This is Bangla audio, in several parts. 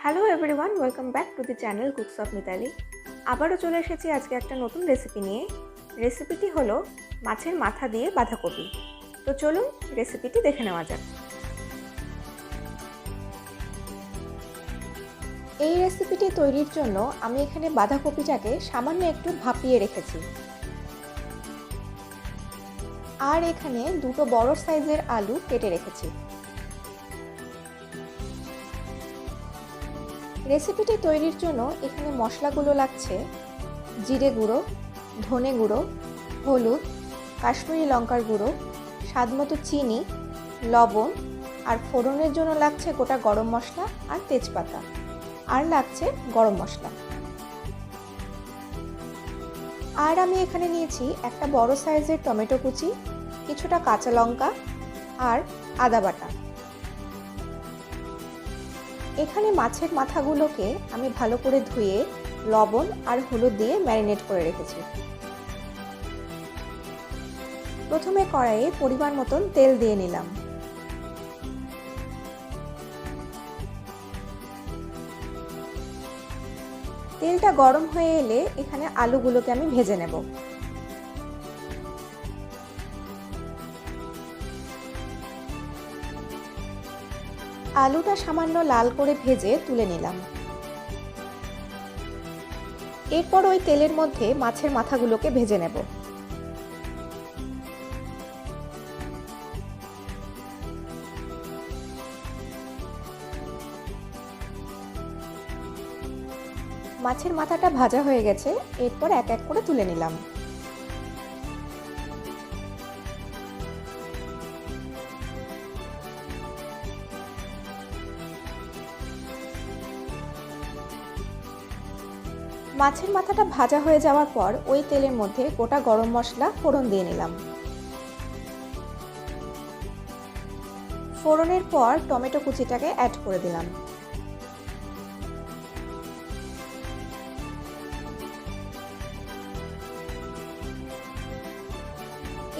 Hello everyone, welcome back to the channel cooks of Mitali. আবারও চলে এসেছি আজকে একটা নতুন রেসিপি নিয়ে। রেসিপিটি হলো মাছের মাথা দিয়ে বাঁধাকপি। তো চলুন রেসিপিটি দেখে নেওয়া যাক। এই রেসিপিটি তৈরির জন্য আমি এখানে বাঁধাকপিটাকে সামান্য একটু ভাপিয়ে রেখেছি, আর এখানে দুটো বড় সাইজের আলু কেটে রেখেছি। রেসিপিটি তৈরির জন্য এখানে মশলাগুলো লাগছে: জিরে গুঁড়ো, ধনে গুঁড়ো, হলুদ, কাশ্মীরি লঙ্কার গুঁড়ো, স্বাদমতো চিনি, লবণ, আর ফোড়নের জন্য লাগছে গোটা গরম মশলা আর তেজপাতা, আর লাগছে গরম মশলা। আর আমি এখানে নিয়েছি একটা বড় সাইজের টমেটো কুচি, কিছুটা কাঁচা লঙ্কা আর আদা বাটা। এখানে মাছের মাথাগুলোকে আমি ভালো করে ধুয়ে লবণ আর হলুদ দিয়ে ম্যারিনেট করে রেখেছি। প্রথমে কড়াইয়ে পরিমাণ মতন তেল দিয়ে নিলাম। তেলটা গরম হয়ে এলে এখানে আলুগুলোকে আমি ভেজে নেব। আলুটা সামান্য লাল করে ভেজে তুলে নিলাম। এরপর ওই তেলের মধ্যে মাছের মাথাগুলোকে ভেজে নেব। মাছের মাথাটা ভাজা হয়ে গেছে, এরপর এক এক করে তুলে নিলাম। মাছের মাথাটা ভাজা হয়ে যাওয়ার পর ওই তেলের মধ্যে গোটা গরম মশলা ফোড়ন দিয়ে নিলাম। ফোড়নের পর টমেটো কুচিটাকে অ্যাড করে দিলাম।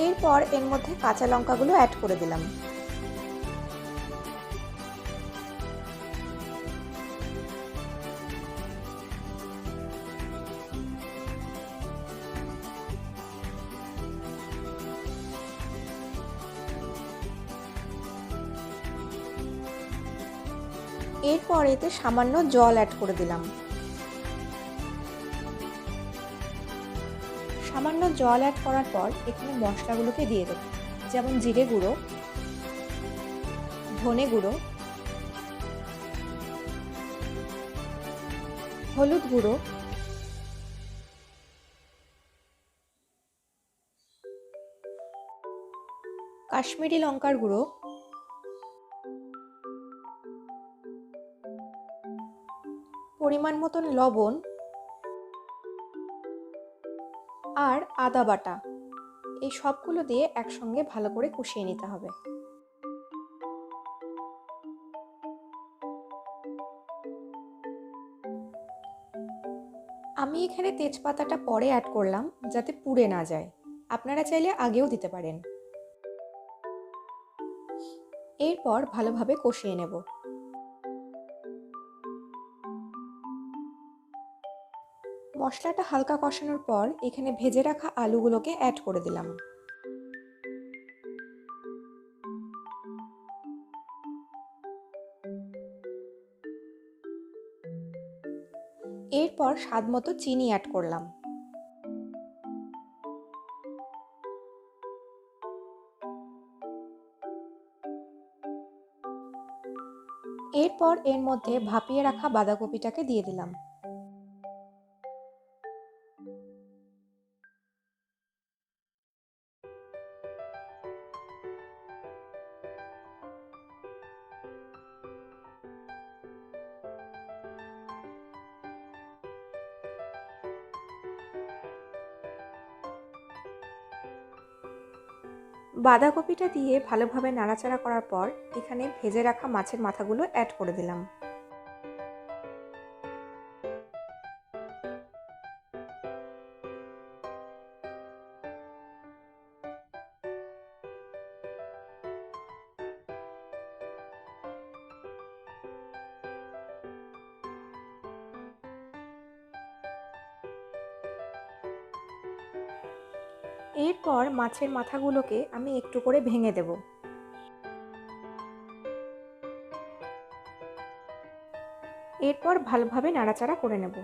এরপর এর মধ্যে কাঁচা লঙ্কাগুলো অ্যাড করে দিলাম। এরপর এতে সামান্য জল অ্যাড করে দিলাম। সামান্য জল অ্যাড করার পর এখানে মশলাগুলোকে দিয়ে দেব, যেমন জিরে গুঁড়ো, ধনে গুঁড়ো, হলুদ গুঁড়ো, কাশ্মীরি লঙ্কার গুঁড়ো, পরিমাণ মতন লবণ আর আদা বাটা। এই সবগুলো দিয়ে একসঙ্গে ভালো করে কষিয়ে নিতে হবে। আমি এখানে তেজপাতাটা পরে অ্যাড করলাম যাতে পুড়ে না যায়, আপনারা চাইলে আগেও দিতে পারেন। এরপর ভালোভাবে কষিয়ে নেব। মশলাটা হালকা কষানোর পর এখানে ভেজে রাখা আলুগুলোকে অ্যাড করে দিলাম। এরপর স্বাদমতো চিনি অ্যাড করলাম। এরপর এর মধ্যে ভাপিয়ে রাখা বাঁধাকপিটাকে দিয়ে দিলাম। বাঁধাকপিটা দিয়ে ভালোভাবে নাড়াচাড়া করার পর এখানে ভেজে রাখা মাছের মাথাগুলো অ্যাড করে দিলাম। এরপর মাছের মাথাগুলোকে আমি একটু করে ভেঙে দেব। এরপর ভালোভাবে নাড়াচাড়া করে নেব।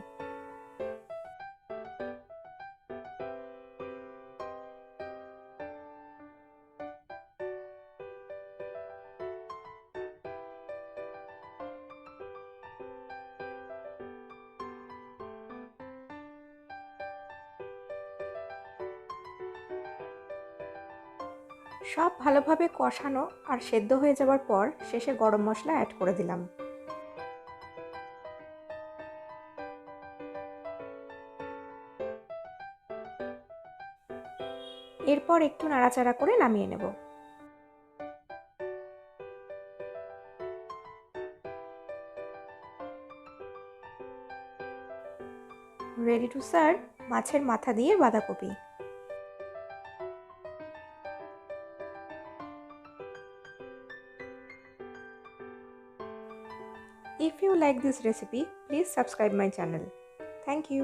সব ভালোভাবে কষানো আর সেদ্ধ হয়ে যাওয়ার পর শেষে গরম মশলা অ্যাড করে দিলাম। এরপর একটু নাড়াচাড়া করে নামিয়ে নেব। রেডি টু সার্ভ মাছের মাথা দিয়ে বাঁধাকপি। If you like this recipe, please subscribe my channel. Thank you.